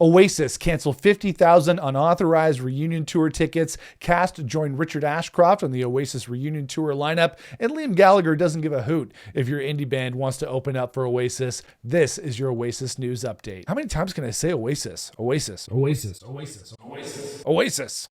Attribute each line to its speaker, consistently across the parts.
Speaker 1: Oasis canceled 50,000 unauthorized reunion tour tickets. Cast joined Richard Ashcroft on the Oasis reunion tour lineup, and Liam Gallagher doesn't give a hoot if your indie band wants to open up for Oasis. This is your Oasis news update. How many times can I say Oasis? Oasis. Oasis. Oasis. Oasis. Oasis.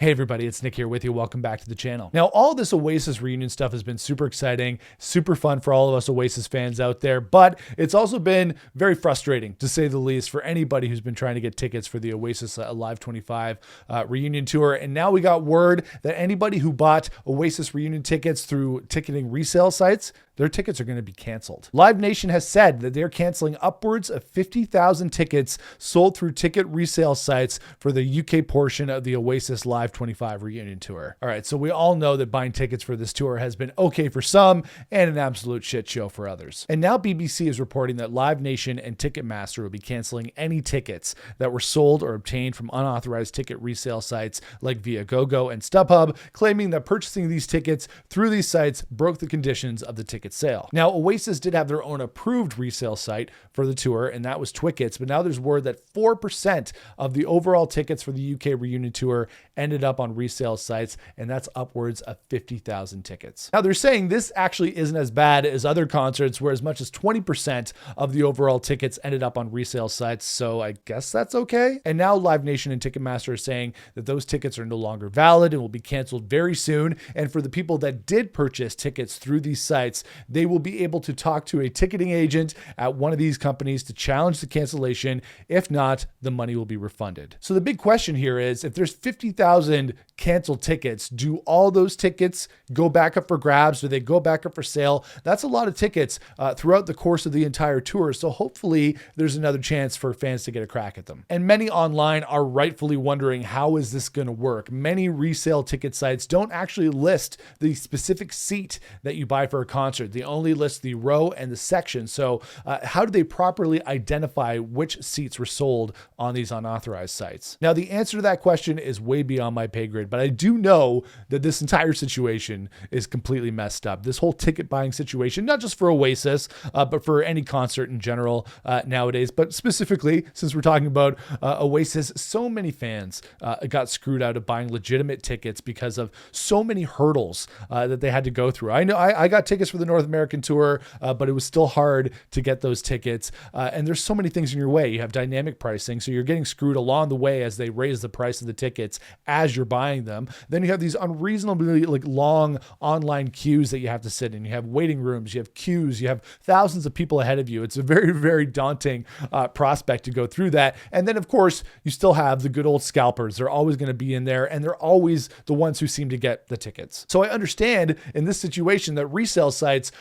Speaker 1: Hey everybody, it's Nick here with you. Welcome back to the channel. Now, all this Oasis reunion stuff has been super exciting, super fun for all of us Oasis fans out there, but it's also been very frustrating, to say the least, for anybody who's been trying to get tickets for the Oasis Live 25 reunion tour. And now we got word that anybody who bought Oasis reunion tickets through ticketing resale sites, their tickets are going to be canceled. Live Nation has said that they're canceling upwards of 50,000 tickets sold through ticket resale sites for the UK portion of the Oasis Live 25 reunion tour. All right, so we all know that buying tickets for this tour has been okay for some and an absolute shit show for others. And now BBC is reporting that Live Nation and Ticketmaster will be canceling any tickets that were sold or obtained from unauthorized ticket resale sites like Viagogo and StubHub, claiming that purchasing these tickets through these sites broke the conditions of the ticket sale. Now, Oasis did have their own approved resale site for the tour, and that was Twickets, but now there's word that 4% of the overall tickets for the UK reunion tour ended up on resale sites, and that's upwards of 50,000 tickets. Now, they're saying this actually isn't as bad as other concerts, where as much as 20% of the overall tickets ended up on resale sites, so I guess that's okay. And now Live Nation and Ticketmaster are saying that those tickets are no longer valid and will be canceled very soon, and for the people that did purchase tickets through these sites, they will be able to talk to a ticketing agent at one of these companies to challenge the cancellation. If not, the money will be refunded. So the big question here is, if there's 50,000 canceled tickets, do all those tickets go back up for grabs? Do they go back up for sale? That's a lot of tickets throughout the course of the entire tour. So hopefully there's another chance for fans to get a crack at them. And many online are rightfully wondering, how is this going to work? Many resale ticket sites don't actually list the specific seat that you buy for a concert. They only list the row and the section. So how do they properly identify which seats were sold on these unauthorized sites? Now, the answer to that question is way beyond my pay grade, but I do know that this entire situation is completely messed up. This whole ticket buying situation, not just for Oasis, but for any concert in general nowadays, but specifically, since we're talking about Oasis, so many fans got screwed out of buying legitimate tickets because of so many hurdles that they had to go through. I know I got tickets for the North American tour, but it was still hard to get those tickets. And there's so many things in your way. You have dynamic pricing, so you're getting screwed along the way as they raise the price of the tickets as you're buying them. Then you have these unreasonably long online queues that you have to sit in. You have waiting rooms, you have queues, you have thousands of people ahead of you. It's a very, very daunting prospect to go through that. And then, of course, you still have the good old scalpers. They're always going to be in there, and they're always the ones who seem to get the tickets. So I understand in this situation that resale sites,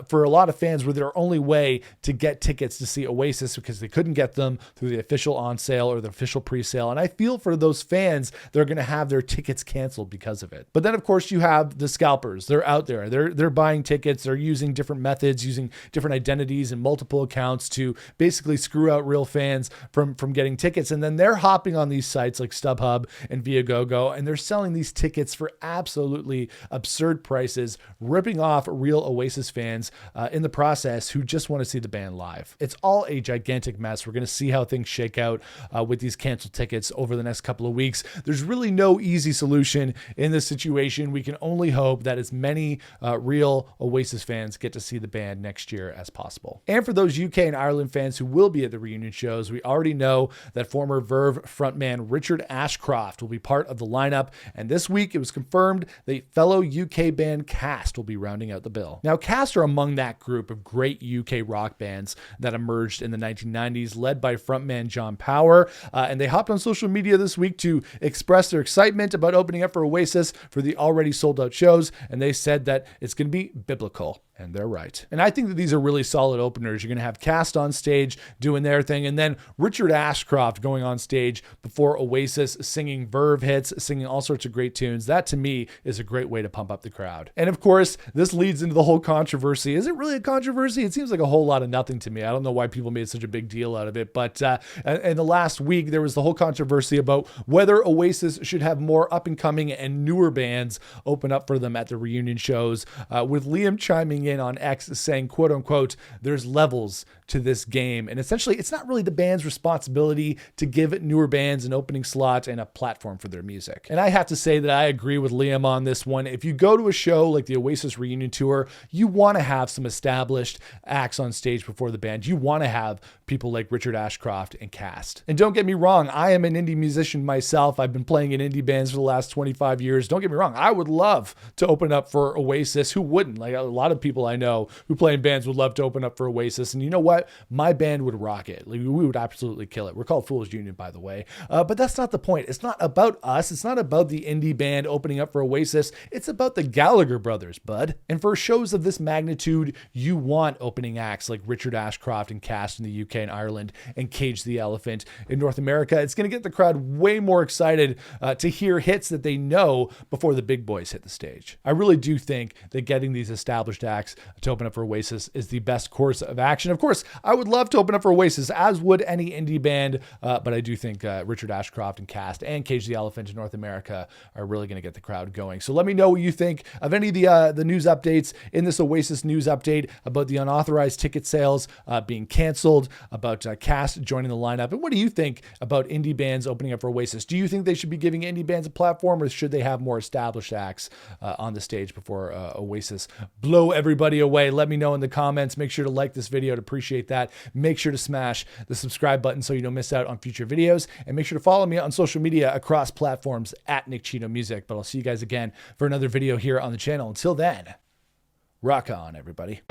Speaker 1: for a lot of fans, were their only way to get tickets to see Oasis because they couldn't get them through the official on sale or the official pre-sale. And I feel for those fans, they're going to have their tickets canceled because of it. But then, of course, you have the scalpers. They're out there. They're buying tickets. They're using different methods, using different identities and multiple accounts to basically screw out real fans from getting tickets. And then they're hopping on these sites like StubHub and Viagogo, and they're selling these tickets for absolutely absurd prices, ripping off real Oasis fans in the process who just want to see the band live. It's all a gigantic mess. We're going to see how things shake out with these canceled tickets over the next couple of weeks. There's really no easy solution in this situation. We can only hope that as many real Oasis fans get to see the band next year as possible. And for those UK and Ireland fans who will be at the reunion shows, we already know that former Verve frontman Richard Ashcroft will be part of the lineup. And this week it was confirmed that fellow UK band Cast will be rounding out the bill. Now, Cast are among that group of great UK rock bands that emerged in the 1990s, led by frontman John Power. And they hopped on social media this week to express their excitement about opening up for Oasis for the already sold out shows. And they said that it's going to be biblical. And they're right. And I think that these are really solid openers. You're going to have Cast on stage doing their thing, and then Richard Ashcroft going on stage before Oasis, singing Verve hits, singing all sorts of great tunes. That, to me, is a great way to pump up the crowd. And of course, this leads into the whole controversy. Is it really a controversy? It seems like a whole lot of nothing to me. I don't know why people made such a big deal out of it, but in the last week, there was the whole controversy about whether Oasis should have more up-and-coming and newer bands open up for them at the reunion shows, with Liam chiming weighing in on X saying, quote unquote, there's levels to this game. And essentially, it's not really the band's responsibility to give newer bands an opening slot and a platform for their music. And I have to say that I agree with Liam on this one. If you go to a show like the Oasis reunion tour, you want to have some established acts on stage before the band. You want to have people like Richard Ashcroft and Cast. And don't get me wrong, I am an indie musician myself. I've been playing in indie bands for the last 25 years. Don't get me wrong, I would love to open up for Oasis. Who wouldn't? Like, a lot of people I know who play in bands would love to open up for Oasis. And you know what? My band would rock it. Like, we would absolutely kill it. We're called Foolish Union, by the way. But that's not the point. It's not about us. It's not about the indie band opening up for Oasis. It's about the Gallagher brothers, bud. And for shows of this magnitude, you want opening acts like Richard Ashcroft and Cast in the UK and Ireland and Cage the Elephant in North America. It's going to get the crowd way more excited to hear hits that they know before the big boys hit the stage. I really do think that getting these established acts to open up for Oasis is the best course of action. Of course, I would love to open up for Oasis, as would any indie band, but I do think Richard Ashcroft and Cast and Cage the Elephant in North America are really going to get the crowd going. So let me know what you think of any of the news updates in this Oasis news update about the unauthorized ticket sales being canceled, about Cast joining the lineup, and what do you think about indie bands opening up for Oasis? Do you think they should be giving indie bands a platform, or should they have more established acts on the stage before Oasis blow everybody away? Let me know in the comments. Make sure to like this video. I'd appreciate that. Make sure to smash the subscribe button so you don't miss out on future videos, and make sure to follow me on social media across platforms at Nick Chino Music. But I'll see you guys again for another video here on the channel. Until then, rock on, everybody.